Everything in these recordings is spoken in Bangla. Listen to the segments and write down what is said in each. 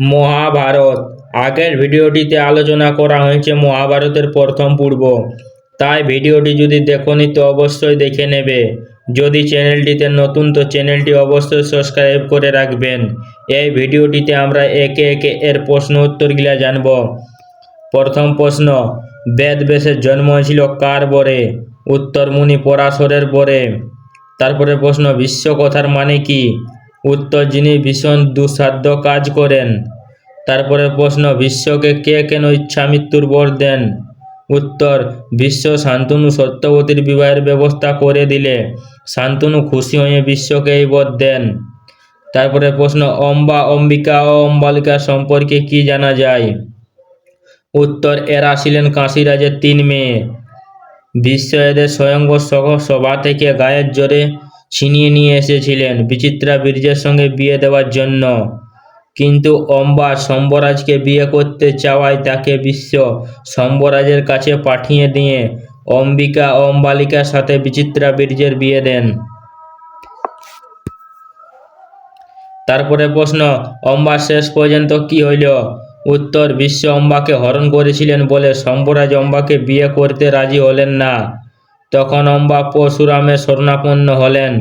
মহাভারত। আগের ভিডিওটিতে আলোচনা করা হয়েছে মহাভারতের প্রথম পর্ব, তাই ভিডিওটি যদি দেখোনি তো অবশ্যই দেখে নেবে। যদি চ্যানেলটিতে নতুন তো চ্যানেলটি অবশ্যই সাবস্ক্রাইব করে রাখবেন। এই ভিডিওটিতে আমরা একে একে এর প্রশ্ন উত্তরগুলা জানব। প্রথম প্রশ্ন, বেদব্যাসের জন্ম হয়েছিল কার বরে? উত্তর, মুনি পরাশরের বরে। তারপরে প্রশ্ন, বিশ্ব কথার মানে কি? উত্তর, যিনি ভীষণ দুঃসাধ্য কাজ করেন। তারপরে প্রশ্ন, বিশ্বকে কে কেন ইচ্ছা মৃত্যুর বর দেন? উত্তর, বিশ্ব শান্তনু সত্যবতীর বিবাহের ব্যবস্থা করে দিলে শান্তনু খুশি হয়ে বিশ্বকে এই বর দেন। তারপরে প্রশ্ন, অম্বা, অম্বিকা ও অম্বালিকা সম্পর্কে কি জানা যায়? উত্তর, এরা ছিলেন কাশীরাজের 3 মেয়ে। বিশ্ব এদের স্বয়ংবর সভা থেকে গায়ের জোরে ছিনিয়ে নিয়ে এসেছিলেন বিচিত্রা বীর্যের সঙ্গে বিয়ে দেওয়ার জন্য, কিন্তু অম্বা শম্ভরাজকে বিয়ে করতে চাওয়ায় তাকে বিশ্ব শম্ভরাজের কাছে পাঠিয়ে দিয়ে অম্বিকা ও অম্বালিকার সাথে বিচিত্রা বীর্যের বিয়ে দেন। তারপরে প্রশ্ন, অম্বা শেষ পর্যন্ত কি হইল? উত্তর, বিশ্ব অম্বাকে হরণ করেছিলেন বলে শম্ভরাজ অম্বাকে বিয়ে করতে রাজি হলেন না। তখন অম্বা পরশুরামের শরণাপন্ন হলেন।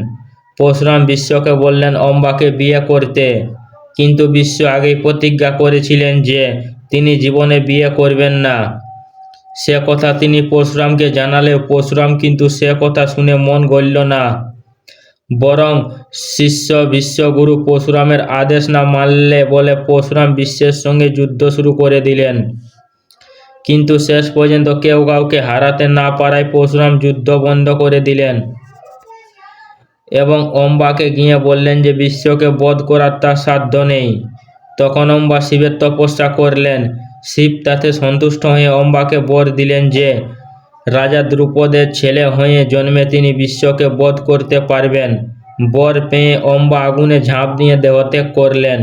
পরশুরাম বিশ্বকে বললেন অম্বাকে বিয়ে করতে, কিন্তু বিশ্ব আগেই প্রতিজ্ঞা করেছিলেন যে তিনি জীবনে বিয়ে করবেন না। সে কথা তিনি পরশুরামকে জানালেও পরশুরাম কিন্তু সে কথা শুনে মন গড়ল না, বরং শিষ্য বিশ্বগুরু পরশুরামের আদেশ না মানলে বলে পরশুরাম বিশ্বের সঙ্গে যুদ্ধ শুরু করে দিলেন। কিন্তু শেষ পর্যন্ত কেউ কাউকে হারাতে না পারায় পরশুরাম যুদ্ধ বন্ধ করে দিলেন এবং অম্বাকে গিয়ে বললেন যে বিশ্বকে বধ করার তার সাধ্য নেই। তখন অম্বা শিবের তপস্যা করলেন। শিব তাতে সন্তুষ্ট হয়ে অম্বাকে বর দিলেন যে রাজা দ্রুপদের ছেলে হয়ে জন্মে তিনি বিশ্বকে বধ করতে পারবেন। বর পেয়ে অম্বা আগুনে ঝাঁপ দিয়ে দেহত্যাগ করলেন।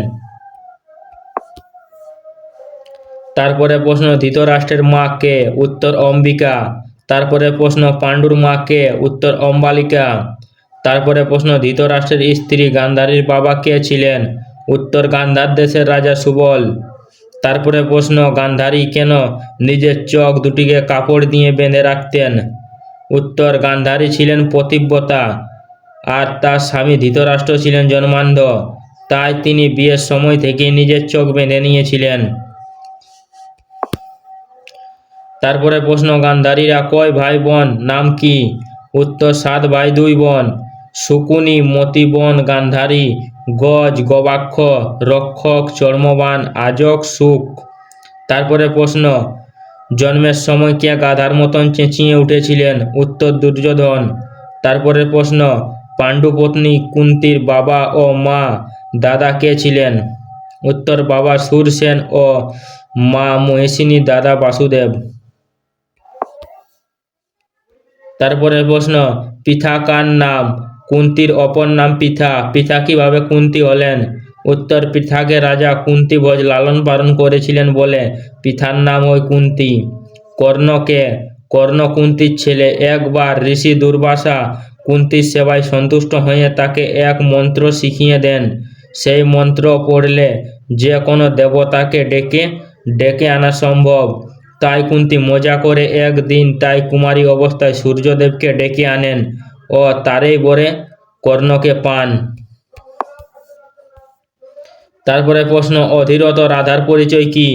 তারপরে প্রশ্ন, ধৃতরাষ্ট্রের মা কে? উত্তর, অম্বিকা। তারপরে প্রশ্ন, পাণ্ডুর মা কে? উত্তর, অম্বালিকা। তারপরে প্রশ্ন, ধৃতরাষ্ট্রের স্ত্রী গান্ধারীর বাবা কে ছিলেন? উত্তর, গান্ধার দেশের রাজা সুবল। তারপরে প্রশ্ন, গান্ধারী কেন নিজের চোখ দুটিকে কাপড় দিয়ে বেঁধে রাখতেন? উত্তর, গান্ধারী ছিলেন পতিব্রতা আর তার স্বামী ধৃতরাষ্ট্র ছিলেন জন্মান্ধ, তাই তিনি বিয়ের সময় থেকে নিজের চোখ বেঁধে নিয়েছিলেন। তারপরে প্রশ্ন, গান্ধারীরা কয় ভাই বোন, নাম কি? উত্তর, 7 ভাই 2 বোন। শকুনি, মতিবন, গান্ধারী, গজ, গবাক্ষ, রক্ষক, চর্মবান, আজক, সুক। তারপরে প্রশ্ন, জন্মের সময় কে গাধার মতন চেঁচিয়ে উঠেছিলেন? উত্তর, দুর্যোধন। তারপরে প্রশ্ন, পাণ্ডুপত্নী কুন্তির বাবা ও মা দাদা কে ছিলেন? উত্তর, বাবা শূরসেন ও মা মহিষিনী দাদা বাসুদেব। তারপরে প্রশ্ন, পিতা কার নাম? কুন্তির অপর নাম পিতা। পিতা কিভাবে কুন্তি হলেন? উত্তর, পিতাকে রাজা কুন্তিভোজ লালন পালন করেছিলেন বলে পিতার নাম ওই কুন্তি। কর্ণকে? কর্ণ কুন্তির ছেলে। একবার ঋষি দুর্বাসা কুন্তির সেবায় সন্তুষ্ট হয়ে তাকে এক মন্ত্র শিখিয়ে দেন। সেই মন্ত্র পড়লে যে কোনো দেবতাকে ডেকে আনা সম্ভব। তাই কুন্তি মজা করে একদিন তাই কুমারী অবস্থায় সূর্যদেবকে ডেকে আনেন ও তারই বরে কর্ণকে পান। তারপরে প্রশ্ন, অধিরথ রাধার পরিচয় কি?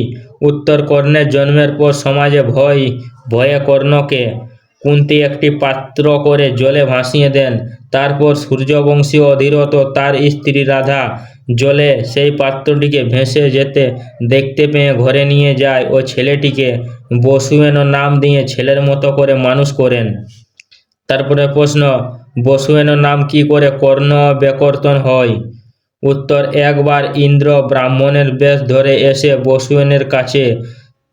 উত্তর, কর্ণের জন্মের পর সমাজে ভয়ে কর্ণকে কুন্তি একটি পাত্র করে জলে ভাসিয়ে দেন। তারপর সূর্যবংশী অধিরথ তার স্ত্রী রাধা জলে সেই পাত্রটিকে ভেসে যেতে দেখতে পেয়ে ঘরে নিয়ে যায় ও ছেলেটিকে বসুয়েন নাম দিয়ে ছেলের মতো করে মানুষ করেন। তারপরে প্রশ্ন, বসুয়েন নাম কি করে কর্ণ বেকর্তন হয়? উত্তর, একবার ইন্দ্র ব্রাহ্মণের বেশ ধরে এসে বসুয়েনের কাছে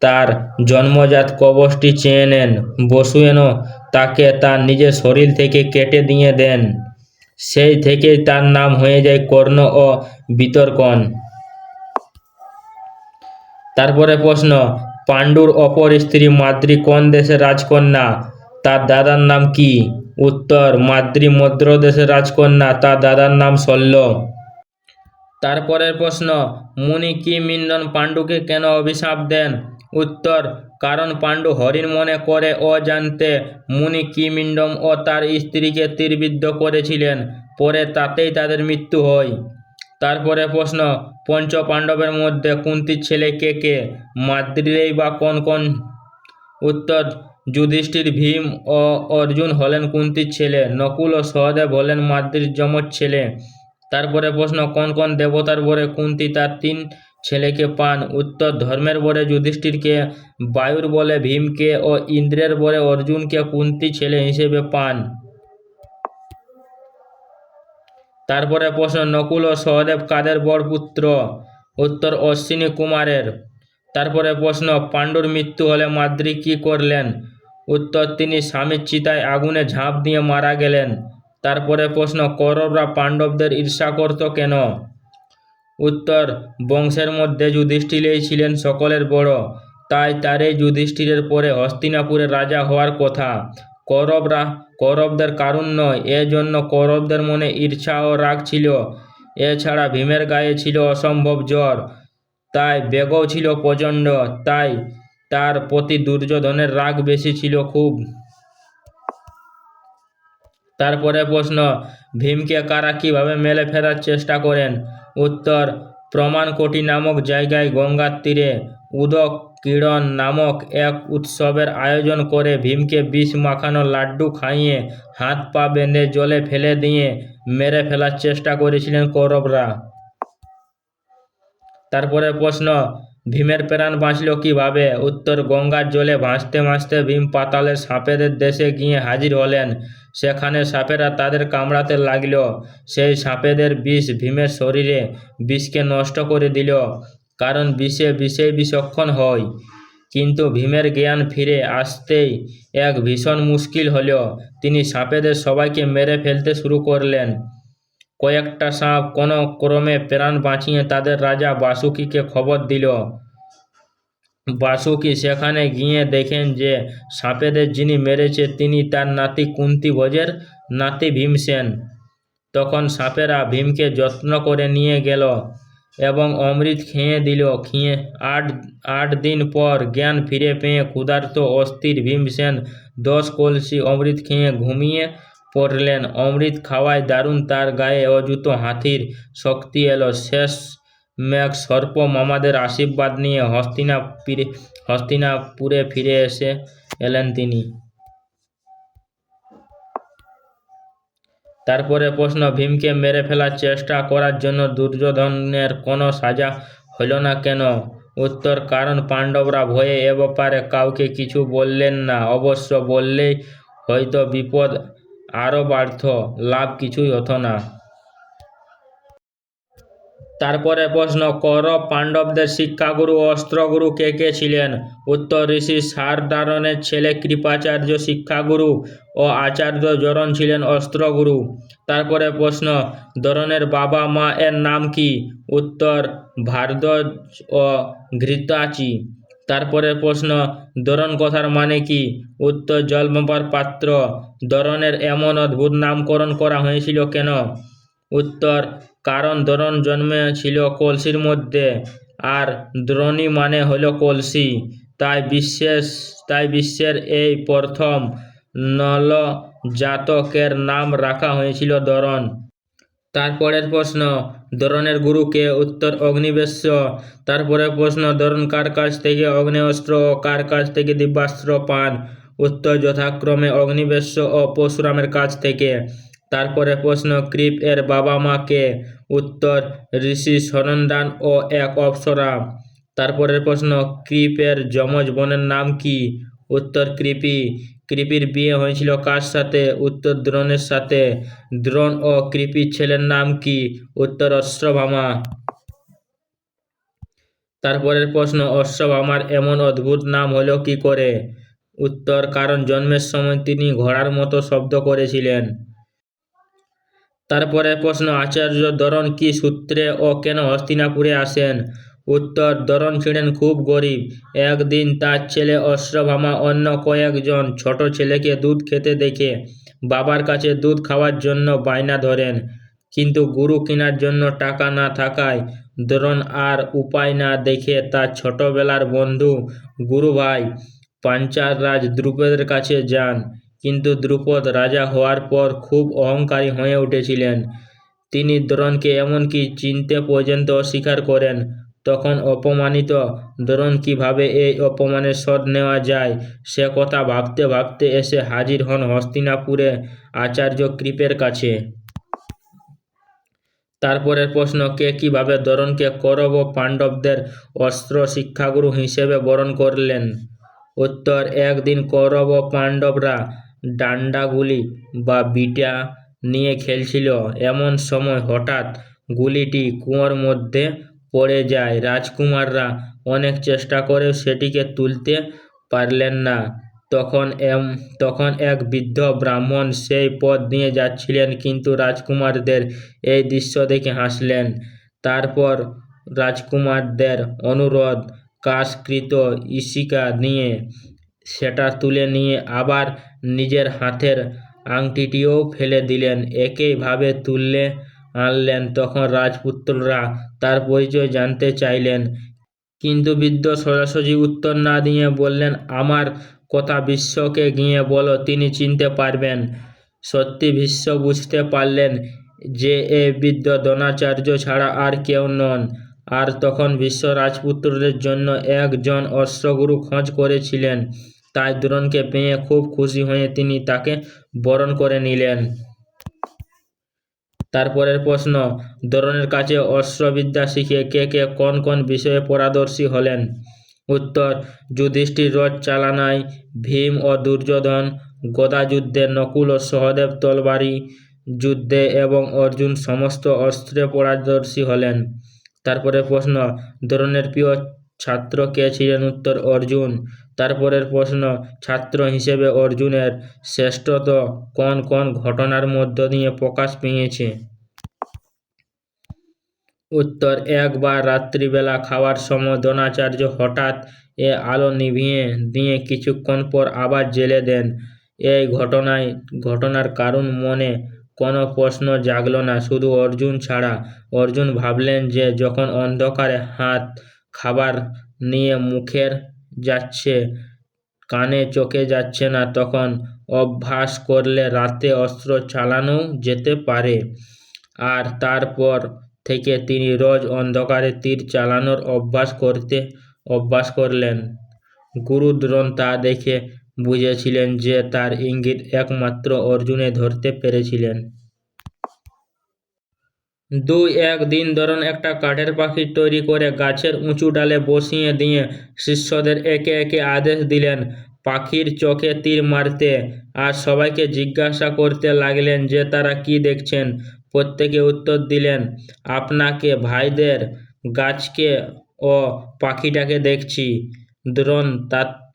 তার জন্মজাত কবচটি চেয়ে নেন। বসুয়েনও তাকে তার নিজের শরীর থেকে কেটে দিয়ে দেন। সেই থেকেই তার নাম হয়ে যায় কর্ণ ও বিতর্কন। তারপরে প্রশ্ন, পাণ্ডুর অপর স্ত্রী মাদ্রী কোন দেশের রাজকন্যা? তার দাদার নাম কি? উত্তর, মাদ্রী মদ্র দেশের রাজকন্যা, তার দাদার নাম শল্য। তারপরের প্রশ্ন, মুনি কিমিন্দন পাণ্ডুকে কেন অভিশাপ দেন? উত্তর, কারণ পাণ্ডু হরিণ মনে করে অজান্তে মুনি কিমিন্ডম ও তার স্ত্রীকে তীরবিদ্ধ করেছিলেন, পরে তাতেই তাদের মৃত্যু হয়। তারপরে প্রশ্ন, পঞ্চ পাণ্ডবের মধ্যে কুন্তির ছেলে কে কে? মাদ্রীই বা কোন কোন? উত্তর, যুধিষ্ঠির, ভীম ও অর্জুন হলেন কুন্তির ছেলে, নকুল ও সহদেব হলেন মাদ্রীর যমজ ছেলে। তারপরে প্রশ্ন, কোন কোন দেবতার বরে কুন্তি তার 3 ছেলেকে পান? উত্তর, ধর্মের বরে যুধিষ্ঠিরকে, বায়ুর বলে ভীমকে ও ইন্দ্রের বরে অর্জুনকে কুন্তি ছেলে হিসেবে পান। তারপরে প্রশ্ন, নকুল ও সহদেব কাদের বর পুত্র? উত্তর, অশ্বিনী কুমারের। তারপরে প্রশ্ন, পাণ্ডুর মৃত্যু হলে মাদ্রী কি করলেন? উত্তর, তিনি স্বামীর চিতায় আগুনে ঝাঁপ দিয়ে মারা গেলেন। তারপরে প্রশ্ন, কৌরবরা পাণ্ডবদের ঈর্ষা করত কেন? উত্তর, বংশের মধ্যে যুধিষ্ঠিরই ছিলেন সকলের বড়, তাই তারই যুধিষ্ঠিরের পরে হস্তিনাপুরের রাজা হওয়ার কথা। কৌরবদের কারণ নয়, এজন্য কৌরবদের মনে ঈর্ষা ও রাগ ছিল। এছাড়া ভীমের গায়ে ছিল অসম্ভব জ্বর, তাই বেগও ছিল প্রচণ্ড, তাই তার প্রতি দুর্যোধনের রাগ বেশি ছিল খুব। তারপরে প্রশ্ন, ভীমকে কারা কিভাবে মেলে ফেরার চেষ্টা করেন? উত্তর, প্রমাণকোটি নামক জায়গায় গঙ্গার তীরে উদক ক্রীড়ন নামক এক উৎসবের আয়োজন করে ভীমকে বিষ মাখানো লাড্ডু খাইয়ে হাত পা বেঁধে জলে ফেলে দিয়ে মেরে ফেলার চেষ্টা করেছিলেন কৌরবরা। তারপরে প্রশ্ন, ভীমের প্রাণ বাঁচল কিভাবে? উত্তর, গঙ্গার জলে ভাসতে ভাসতে ভীম পাতালের সাপেদের দেশে গিয়ে হাজির হলেন। সেখানে সাপেরা তাদের কামড়াতে লাগল। সেই সাপেদের বিষ ভীমের শরীরে বিষকে নষ্ট করে দিল, কারণ বিষেই বিচক্ষণ হয়। কিন্তু ভীমের জ্ঞান ফিরে আসতেই এক ভীষণ মুশকিল হল। তিনি সাপেদের সবাইকে মেরে ফেলতে শুরু করলেন। কয়েকটা সাপ কোনো ক্রমে প্রাণ বাঁচিয়ে তাদের রাজা বাসুকিকে খবর দিল। বাসুকি সেখানে গিয়ে দেখেন যে সাপেদের যিনি মেরেছে তিনি তার নাতি কুন্তিভোজের নাতি ভীমসেন। তখন সাপেরা ভীমকে যত্ন করে নিয়ে গেল এবং অমৃত খেয়ে দিল। 8 দিন পর জ্ঞান ফিরে পেয়ে ক্ষুধার্ত অস্থির ভীমসেন 10 কলসি অমৃত খেয়ে ঘুমিয়ে পড়লেন। অমৃত খাওয়ায় দারুণ তার গায়ে অযুত হাতির শক্তি এলো। শেষ মেঘ সর্প মামাদের আশীর্বাদ নিয়ে হস্তিনাপুরে ফিরে এলেন তিনি। তারপরে প্রশ্ন, ভীমকে মেরে ফেলার চেষ্টা করার জন্য দুর্যোধনের কোনো সাজা হইল না কেন? উত্তর, কারণ পাণ্ডবরা ভয়ে এ ব্যাপারে কাউকে কিছু বললেন না। অবশ্য বললেই হয়তো বিপদ আরও বাড়ত, লাভ কিছুই হতো না। তারপরে প্রশ্ন, কৌরব পাণ্ডবদের শিক্ষাগুরু ও অস্ত্রগুরু কে কে ছিলেন? উত্তর, ঋষি শার্দারনের ছেলে কৃপাচার্য শিক্ষাগুরু ও আচার্য জরণ ছিলেন অস্ত্রগুরু। তারপরে প্রশ্ন, দরনের বাবা মা এর নাম কি? উত্তর, ভারদ্বাজ ও ঘৃতাচি। তারপরে প্রশ্ন, দরন কথার মানে কি? উত্তর, জল পাত্র। দরনের এমন অদ্ভুত নামকরণ করা হয়েছিল কেন? উত্তর, কারণ দরন জন্মেছিল কলসির মধ্যে, আর দ্রোণী মানে হল কলসি, তাই বিশ্বের এই প্রথম নলজাতকের নাম রাখা হয়েছিল দরন। তারপরের প্রশ্ন, দরনের গুরু কে? উত্তর, অগ্নিবেশ্য। তারপরে প্রশ্ন, দরন কার কাছ থেকে অগ্নেয়াস্ত্র ও কার কাছ থেকে দিব্যাস্ত্র পান? উত্তর, যথাক্রমে অগ্নিবেশ্য ও পরশুরামের কাছ থেকে। তারপরে প্রশ্ন, কৃপ এর বাবা মা কে? উত্তর, ঋষি সনন্দান ও এক অপ্সরা। তারপরের প্রশ্ন, কৃপের যমজ বোনের নাম কি? উত্তর, কৃপি। কৃপির বিয়ে হয়েছিল কার সাথে? উত্তর, দ্রোণের সাথে। দ্রোণ ও কৃপির ছেলের নাম কি? উত্তর, অশ্বত্থামা। তারপরের প্রশ্ন, অশ্বত্থামার এমন অদ্ভুত নাম হলো কি করে? উত্তর, কারণ জন্মের সময় তিনি ঘোড়ার মতো শব্দ করেছিলেন। তারপরে প্রশ্ন, আচার্য দরন কি সূত্রে ও কেন হস্তিনাপুরে আসেন? উত্তর, দরন ছিলেন খুব গরিব। একদিন তার ছেলে অশ্বত্থামা অন্য কয়েকজন ছোট ছেলেকে দুধ খেতে দেখে বাবার কাছে দুধ খাওয়ার জন্য বায়না ধরেন, কিন্তু গুরু কেনার জন্য টাকা না থাকায় দ্রোণ আর উপায় না দেখে তার ছোটবেলার বন্ধু গুরুভাই পাঞ্চাল রাজ দ্রুপদের কাছে যান। কিন্তু দ্রুপদ রাজা হওয়ার পর খুব অহংকারী হয়ে উঠেছিলেন। তিনি দ্রোণকে এমনকি চিনতে পর্যন্ত অস্বীকার করেন। তখন অপমানিত দ্রোণ কিভাবে এই অপমানের শোধ নেওয়া যায় সে কথা ভাবতে ভাবতে এসে হাজির হন হস্তিনাপুরে আচার্য কৃপের কাছে। তারপরের প্রশ্ন, কে কিভাবে দ্রোণকে কৌরব ও পাণ্ডবদের অস্ত্র শিক্ষাগুরু হিসেবে বরণ করলেন? উত্তর, একদিন কৌরব ও পাণ্ডবরা ডান্ডাগুলি বা বিটা নিয়ে খেলছিল। এমন সময় হঠাৎ গুলিটি কুয়োর মধ্যে পড়ে যায়। রাজকুমাররা অনেক চেষ্টা করেও সেটিকে তুলতে পারলেন না। তখন এক বৃদ্ধ ব্রাহ্মণ সেই পথ দিয়ে যাচ্ছিলেন, কিন্তু রাজকুমারদের এই দৃশ্য দেখে হাসলেন। তারপর রাজকুমারদের অনুরোধ কাজকৃত ইশিকা নিয়ে সেটা তুলে নিয়ে আবার নিজের হাতের আংটিটিও ফেলে দিলেন। একইভাবে তুলে আনলেন। তখন রাজপুত্ররা তার পরিচয় জানতে চাইলেন, কিন্তু বৃদ্ধ সোজাসুজি উত্তর না দিয়ে বললেন, আমার কথা বিশ্বকে গিয়ে বলো, তিনি চিনতে পারবেন। সত্যি ভীষ্ম বুঝতে পারলেন যে এ বৃদ্ধ দ্রোণাচার্য ছাড়া আর কেউ নন। আর তখন ভীষ্ম রাজপুত্রদের জন্য একজন অশ্বগুরু খোঁজ করেছিলেন। তাই দ্রোণকে পেয়ে খুব খুশি হয়ে তিনি তাকে বরণ করে নিলেন। তারপরের প্রশ্ন, দ্রোণের কাছে অস্ত্রবিদ্যা শিখে কে কে কোন কোন বিষয়ে পারদর্শী হলেন? উত্তর, যুধিষ্ঠির রথ চালনায়, ভীম ও দুর্যোধন গদাযুদ্ধে, নকুল ও সহদেব তলবারি যুদ্ধে এবং অর্জুন সমস্ত অস্ত্রে পারদর্শী হলেন। তারপরের প্রশ্ন, দ্রোণের প্রিয় ছাত্র কে ছিলেন? উত্তর, অর্জুন। তারপরের প্রশ্ন, ছাত্র হিসেবে অর্জুনের শ্রেষ্ঠত্ব কোন কোন ঘটনার মধ্য দিয়ে প্রকাশ পেয়েছে? উত্তর, একবার রাত্রিবেলা খাওয়ার সময় দ্রোণাচার্য হঠাৎ আলো নিভিয়ে দিয়ে কিছুক্ষণ পর আবার জ্বেলে দেন। এই ঘটনার কারণ মনে কোনো প্রশ্ন জাগল না, শুধু অর্জুন ছাড়া। অর্জুন ভাবলেন যে যখন অন্ধকারে হাত খাবার নিয়ে মুখের যাচ্ছে, কানে চোখে যাচ্ছে না, তখন অভ্যাস করলে রাতে অস্ত্র চালানো যেতে পারে। আর তারপর থেকে তিনি রোজ অন্ধকারে তীর চালানোর অভ্যাস করলেন। গুরু দ্রোণ তা দেখে বুঝেছিলেন যে তার ইঙ্গিত একমাত্র অর্জুনে ধরতে পেরেছিলেন। একদিন দ্রোণ একটা কাঠের পাখি তৈরি করে গাছের উঁচু ডালে বসিয়ে দিয়ে শিষ্যদের একে একে আদেশ দিলেন পাখির চোখে তীর মারতে, আর সবাইকে জিজ্ঞাসা করতে লাগলেন যে তারা কি দেখছেন। প্রত্যেকে উত্তর দিলেন, আপনাকে, ভাইদের, গাছকে ও পাখিটাকে দেখছি। দ্রোণ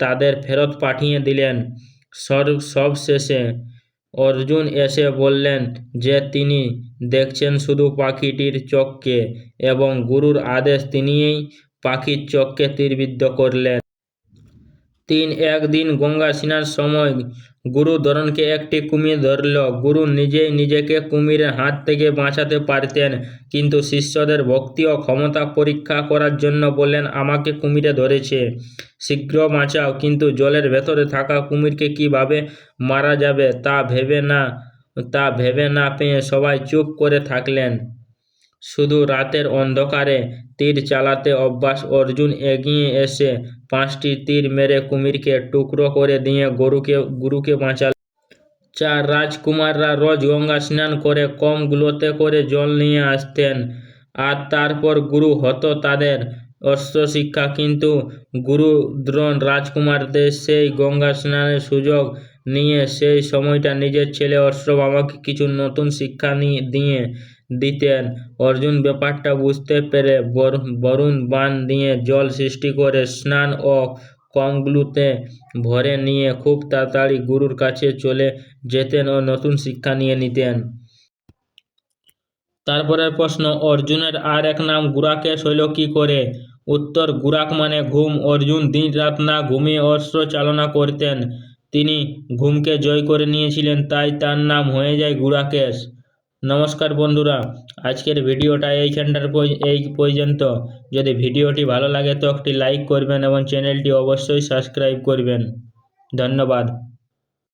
তাদের ফেরত পাঠিয়ে দিলেন। সবশেষে অর্জুন এসে বললেন যে তিনি দেখছেন শুধু পাখিটির চোখকে, এবং গুরুর আদেশ তিনিই পাখির চোখকে তীরবিদ্ধ করলেন। একদিন গঙ্গা স্নানের সময় গুরু দ্রোণকে একটি কুমির ধরল। গুরু নিজেই নিজেকে কুমিরের হাত থেকে বাঁচাতে পারতেন, কিন্তু শিষ্যদের ভক্তি ও ক্ষমতা পরীক্ষা করার জন্য বললেন, আমাকে কুমিরে ধরেছে, শীঘ্র বাঁচাও। কিন্তু জলের ভেতরে থাকা কুমিরকে কিভাবে মারা যাবে তা ভেবে না পেয়ে সবাই চুপ করে থাকলেন। শুধু রাতের অন্ধকারে তীর চালাতে অভ্যাস অর্জুন এগিয়ে এসে 5টি তীর মেরে কুমিরকে টুকরো করে দিয়ে গুরুকে বাঁচালেন। রাজকুমাররা রোজ গঙ্গা স্নান করে কমগুলোতে করে জল নিয়ে আসতেন, আর তারপর গুরু হতো তাদের অস্ত্র শিক্ষা। কিন্তু গুরু দ্রোণ রাজকুমারদের সেই গঙ্গা স্নানের সুযোগ নিয়ে সেই সময়টা নিজের ছেলে অশ্বত্থামাকে কিছু নতুন শিক্ষা দিয়ে দিতেন। অর্জুন ব্যাপারটা বুঝতে পেরে বরুণ বান দিয়ে জল সৃষ্টি করে স্নান ও কমগুলোতে ভরে নিয়ে খুব তাড়াতাড়ি গুরুর কাছে চলে যেতেন ও নতুন শিক্ষা নিয়ে নিতেন। তারপরের প্রশ্ন, অর্জুনের আর এক নাম গুরাকেশ হইল কি করে? উত্তর, গুরাক মানে ঘুম। অর্জুন দিন রাত না ঘুমিয়ে অস্ত্র চালনা করতেন। তিনি ঘুমকে জয় করে নিয়েছিলেন, তাই তার নাম হয়ে যায় গুরাকেশ। নমস্কার বন্ধুরা, আজকের ভিডিওটা এই পর্যন্ত। যদি ভিডিওটি ভালো লাগে তো একটি লাইক করবেন এবং চ্যানেলটি অবশ্যই সাবস্ক্রাইব করবেন। ধন্যবাদ।